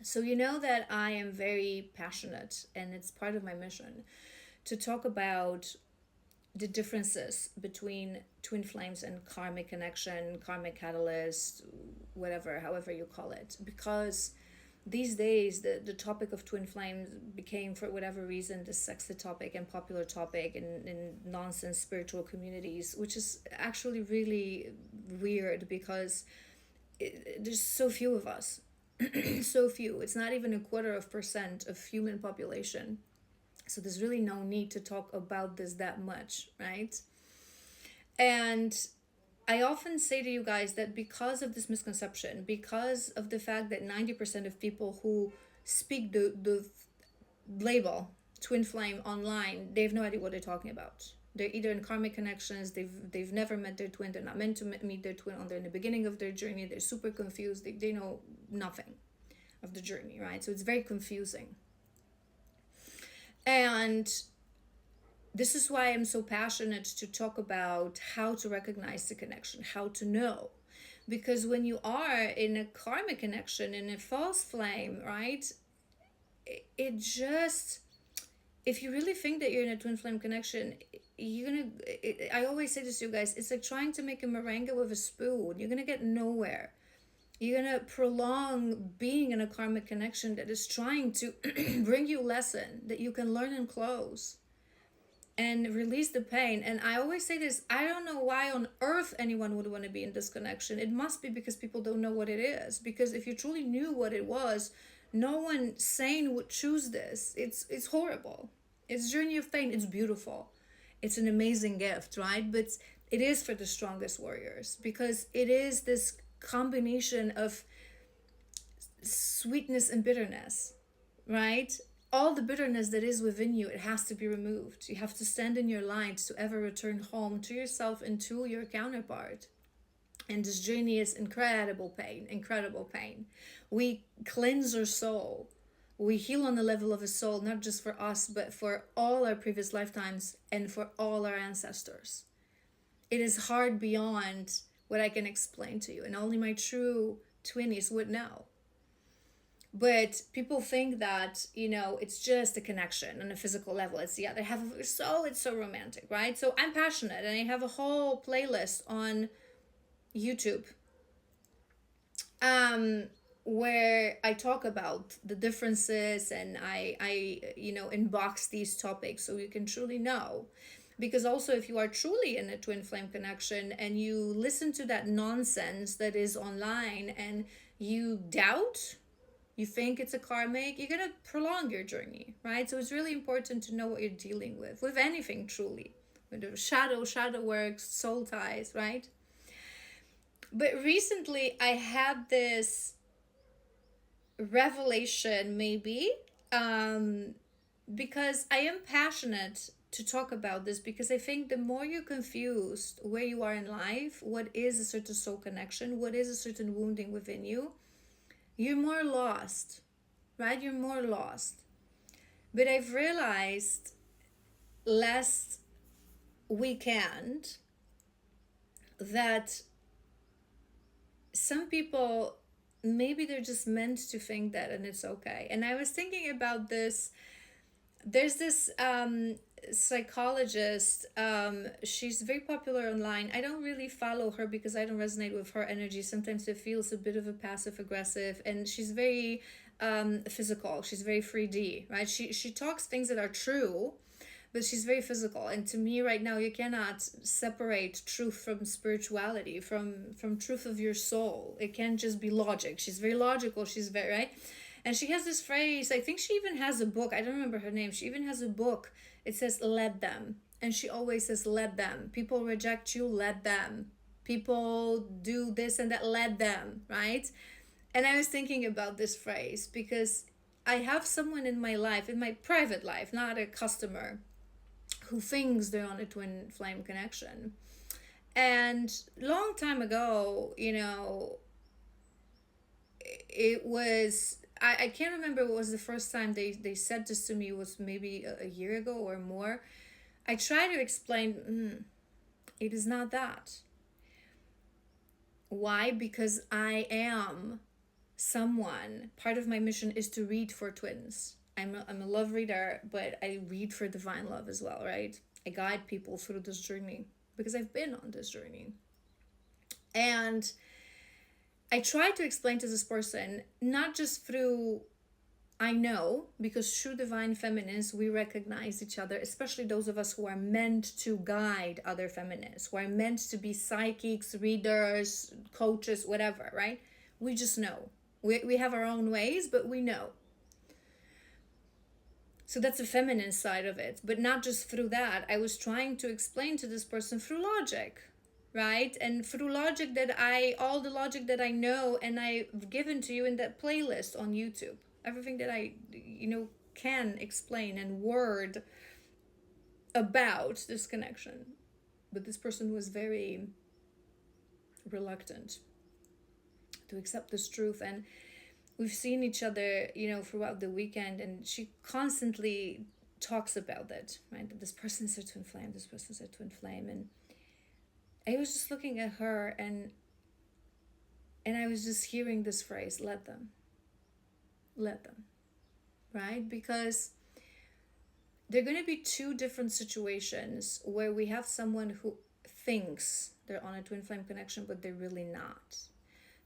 So, you know that I am very passionate, and it's part of my mission to talk about the differences between twin flames and karmic connection, karmic catalyst, whatever, however you call it. Because these days, the topic of twin flames became, for whatever reason, the sexy topic and popular topic in nonsense spiritual communities, which is actually really weird because there's so few of us. So few. It's not even a quarter of percent of human population. So there's really no need to talk about this that much, right? And I often say to you guys that because of this misconception, because of the fact that 90% of people who speak the label twin flame online, they have no idea what they're talking about. They're either in karmic connections, they've never met their twin, they're not meant to meet their twin, or they're in the beginning of their journey, they're super confused, they know nothing of the journey, right? So it's very confusing. And this is why I'm so passionate to talk about how to recognize the connection, how to know. Because when you are in a karmic connection, in a false flame, right, it just, if you really think that you're in a twin flame connection, you're gonna, I always say this to you guys, it's like trying to make a meringue with a spoon. You're gonna get nowhere. You're gonna prolong being in a karmic connection that is trying to bring you lesson that you can learn and close and release the pain. And I always say this, I don't know why on earth anyone would want to be in this connection. It must be because people don't know what it is. Because if you truly knew what it was, no one sane would choose this. It's horrible. It's a journey of pain. It's beautiful. It's an amazing gift, right? But it is for the strongest warriors because it is this combination of sweetness and bitterness, right? All the bitterness that is within you, it has to be removed. You have to stand in your light to ever return home to yourself and to your counterpart. And this journey is incredible pain, incredible pain. We cleanse our soul. We heal on the level of a soul, not just for us, but for all our previous lifetimes and for all our ancestors. It is hard beyond what I can explain to you, and only my true twinnies would know. But people think that, it's just a connection on a physical level. It's the other half of your soul. It's so romantic, right? So I'm passionate, and I have a whole playlist on YouTube where I talk about the differences, and I inbox these topics so you can truly know. Because also, if you are truly in a twin flame connection and you listen to that nonsense that is online and you doubt, you think it's a karmic, you're going to prolong your journey, right? So it's really important to know what you're dealing with anything truly. With the shadow works, soul ties, right? But recently I had this revelation, maybe, because I am passionate to talk about this, because I think the more you're confused where you are in life, what is a certain soul connection, what is a certain wounding within you, you're more lost, right? You're more lost. But I've realized last weekend that some people, maybe they're just meant to think that, and it's okay. And I was thinking about this. There's this psychologist. She's very popular online. I don't really follow her because I don't resonate with her energy. Sometimes it feels a bit of a passive aggressive, and she's very physical. She's very 3D, right? She talks things that are true, but she's very physical. And to me right now, you cannot separate truth from spirituality, from truth of your soul. It can't just be logic. She's very logical. She's very, right? And she has this phrase, I think she even has a book. I don't remember her name. She even has a book. It says, let them. And she always says, let them. People reject you, let them. People do this and that, let them, right? And I was thinking about this phrase because I have someone in my life, in my private life, not a customer, who thinks they're on a twin flame connection. And long time ago, it was, I can't remember what was the first time they said this to me. It was maybe a year ago or more. I try to explain, it is not that. Why? Because I am someone, part of my mission is to read for twins. I'm a love reader, but I read for divine love as well, right? I guide people through this journey because I've been on this journey. And I try to explain to this person, not just through, I know, because through divine feminines, we recognize each other, especially those of us who are meant to guide other feminists, who are meant to be psychics, readers, coaches, whatever, right? We just know. We have our own ways, but we know. So that's the feminine side of it. But not just through that. I was trying to explain to this person through logic, right? And through logic all the logic that I know and I've given to you in that playlist on YouTube. Everything that I, can explain and word about this connection. But this person was very reluctant to accept this truth. And we've seen each other, throughout the weekend, and she constantly talks about it, right? That this person is a twin flame, this person is a twin flame. And I was just looking at her and I was just hearing this phrase, let them, right? Because there are going to be two different situations where we have someone who thinks they're on a twin flame connection, but they're really not.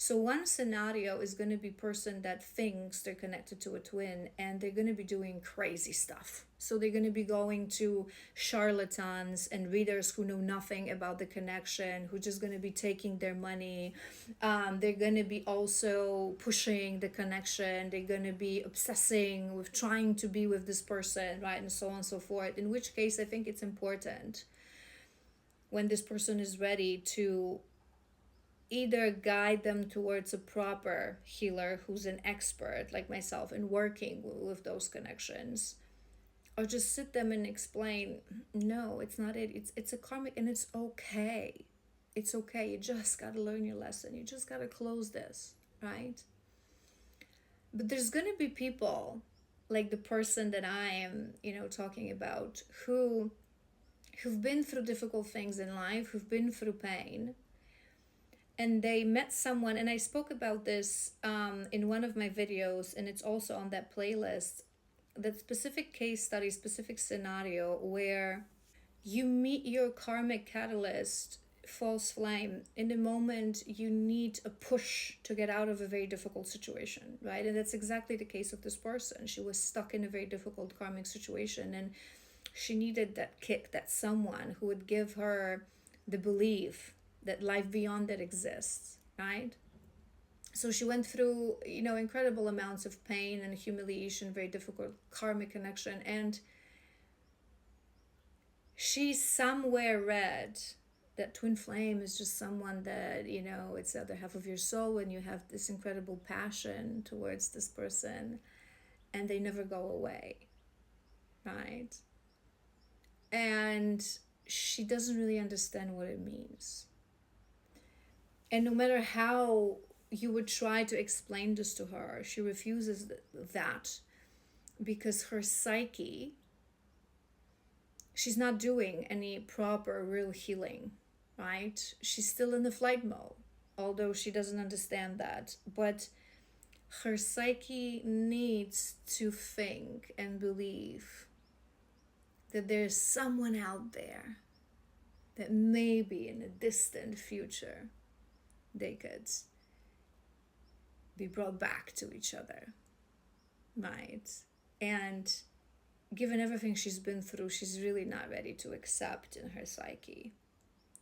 So one scenario is going to be person that thinks they're connected to a twin and they're going to be doing crazy stuff. So they're going to be going to charlatans and readers who know nothing about the connection, who are just going to be taking their money. They're going to be also pushing the connection. They're going to be obsessing with trying to be with this person, right? And so on and so forth. In which case, I think it's important when this person is ready to either guide them towards a proper healer who's an expert like myself in working with those connections, or just sit them and explain, no, it's not it. It's a karmic, and it's okay. It's okay. You just got to learn your lesson. You just got to close this, right? But there's going to be people like the person that I am, talking about, who've been through difficult things in life, who've been through pain, and they met someone, and I spoke about this in one of my videos, and it's also on that playlist, that specific case study, specific scenario where you meet your karmic catalyst, false flame, in the moment you need a push to get out of a very difficult situation, right? And that's exactly the case of this person. She was stuck in a very difficult karmic situation, and she needed that kick, that someone who would give her the belief that life beyond it exists, right? So she went through, incredible amounts of pain and humiliation, very difficult karmic connection, and she somewhere read that twin flame is just someone that, it's the other half of your soul, and you have this incredible passion towards this person, and they never go away, right? And she doesn't really understand what it means. And no matter how you would try to explain this to her, she refuses that, because her psyche, she's not doing any proper real healing, right? She's still in the flight mode, although she doesn't understand that. But her psyche needs to think and believe that there's someone out there that maybe in a distant future they could be brought back to each other, right? And given everything she's been through, she's really not ready to accept in her psyche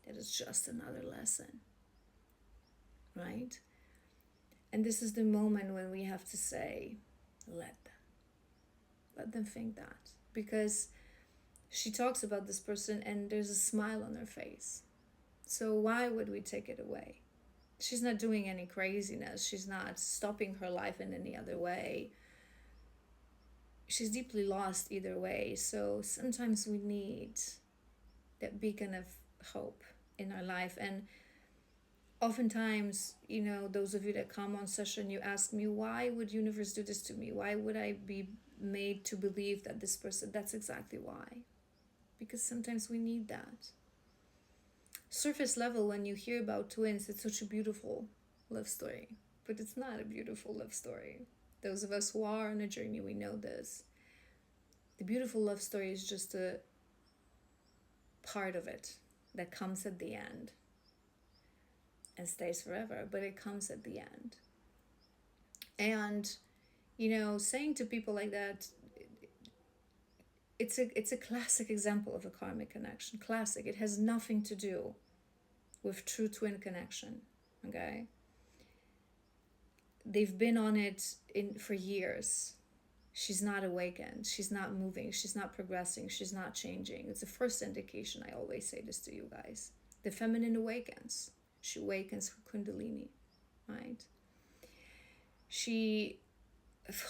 that it's just another lesson, right? And this is the moment when we have to say, let them think that, because she talks about this person and there's a smile on her face. So why would we take it away? She's not doing any craziness. She's not stopping her life in any other way. She's deeply lost either way. So sometimes we need that beacon of hope in our life. And oftentimes, those of you that come on session, you ask me, why would universe do this to me? Why would I be made to believe that this person? That's exactly why. Because sometimes we need that. Surface level, when you hear about twins, it's such a beautiful love story. but it's not a beautiful love story. Those of us who are on a journey, we know this. The beautiful love story is just a part of it that comes at the end and stays forever, but it comes at the end. And, saying to people like that, it's a classic example of a karmic connection. Classic. It has nothing to do with true twin connection. Okay? They've been on it for years. She's not awakened. She's not moving. She's not progressing. She's not changing. It's the first indication. I always say this to you guys. The feminine awakens. She awakens her kundalini, right? She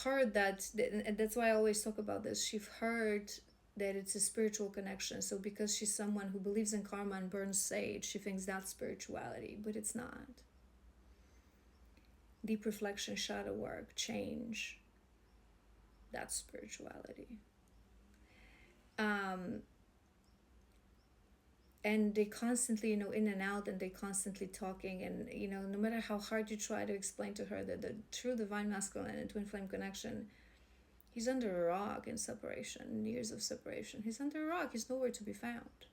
heard that, and that's why I always talk about this. She's heard that it's a spiritual connection. So because she's someone who believes in karma and burns sage, she thinks that's spirituality, but it's not. Deep reflection, shadow work, change. That's spirituality. And they constantly, in and out, and they constantly talking, and no matter how hard you try to explain to her that the true divine masculine and twin flame connection, he's under a rock in separation, years of separation. He's under a rock. He's nowhere to be found.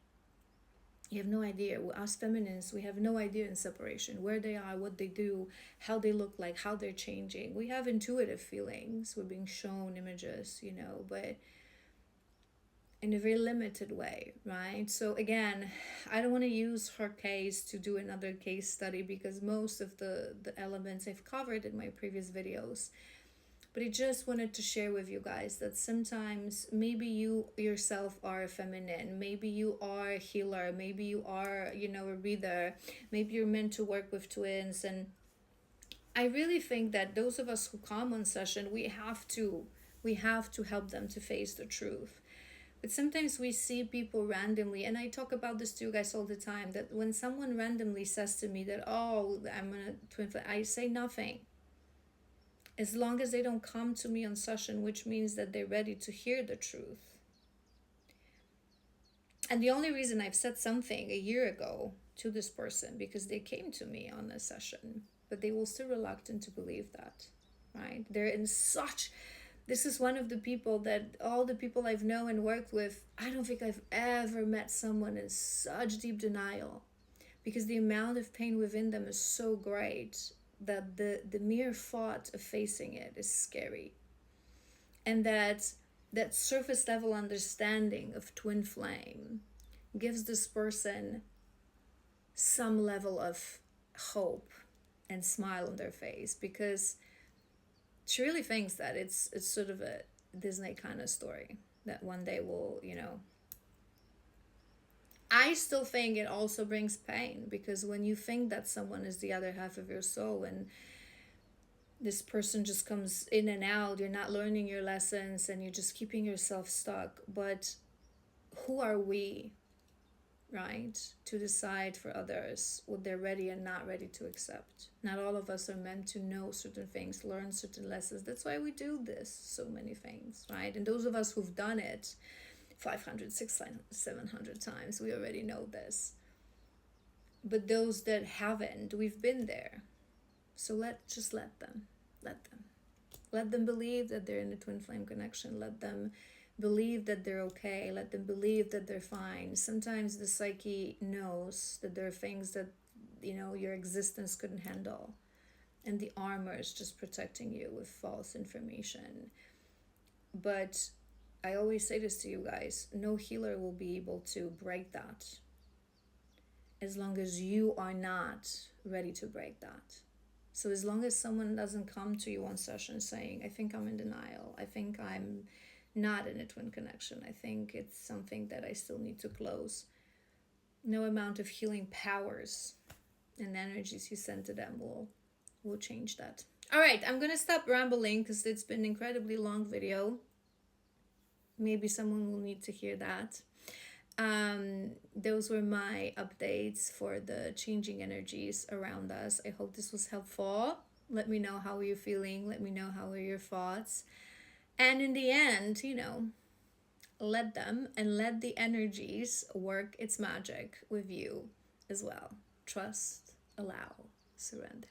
You have no idea. Us feminines, we have no idea in separation where they are, what they do, how they look like, how they're changing. We have intuitive feelings. We're being shown images, but in a very limited way, right? So again, I don't want to use her case to do another case study because most of the elements I've covered in my previous videos. But I just wanted to share with you guys that sometimes maybe you yourself are a feminine, maybe you are a healer, maybe you are, a reader, maybe you're meant to work with twins. And I really think that those of us who come on session, we have to help them to face the truth. But sometimes we see people randomly, and I talk about this to you guys all the time, that when someone randomly says to me that, oh, I'm a twin flame, I say nothing. As long as they don't come to me on session, which means that they're ready to hear the truth. And the only reason I've said something a year ago to this person, because they came to me on a session, but they were still reluctant to believe that, right? They're in such... This is one of the people that all the people I've known and worked with, I don't think I've ever met someone in such deep denial, because the amount of pain within them is so great that the mere thought of facing it is scary. And that surface level understanding of twin flame gives this person some level of hope and smile on their face, because she really thinks that it's sort of a Disney kind of story that one day will, I still think it also brings pain, because when you think that someone is the other half of your soul and this person just comes in and out, you're not learning your lessons and you're just keeping yourself stuck. But who are we, right, to decide for others what they're ready and not ready to accept? Not all of us are meant to know certain things, learn certain lessons. That's why we do this, so many things, right? And those of us who've done it 500, 600, 700 times, we already know this. But those that haven't, we've been there. So let them believe that they're in a twin flame connection. Let them believe that they're okay. Let them believe that they're fine. Sometimes the psyche knows that there are things that your existence couldn't handle, and the armor is just protecting you with false information. But I always say this to you guys, no healer will be able to break that as long as you are not ready to break that. So as long as someone doesn't come to you on session saying, I think I'm in denial, I think I'm not in a twin connection, I think it's something that I still need to close, no amount of healing powers and energies you send to them will change that. All right, I'm gonna stop rambling because it's been an incredibly long video. Maybe someone will need to hear that. Those were my updates for the changing energies around us. I hope this was helpful. Let me know how you're feeling. Let me know how are your thoughts. And in the end, let them and let the energies work its magic with you as well. Trust, allow, surrender.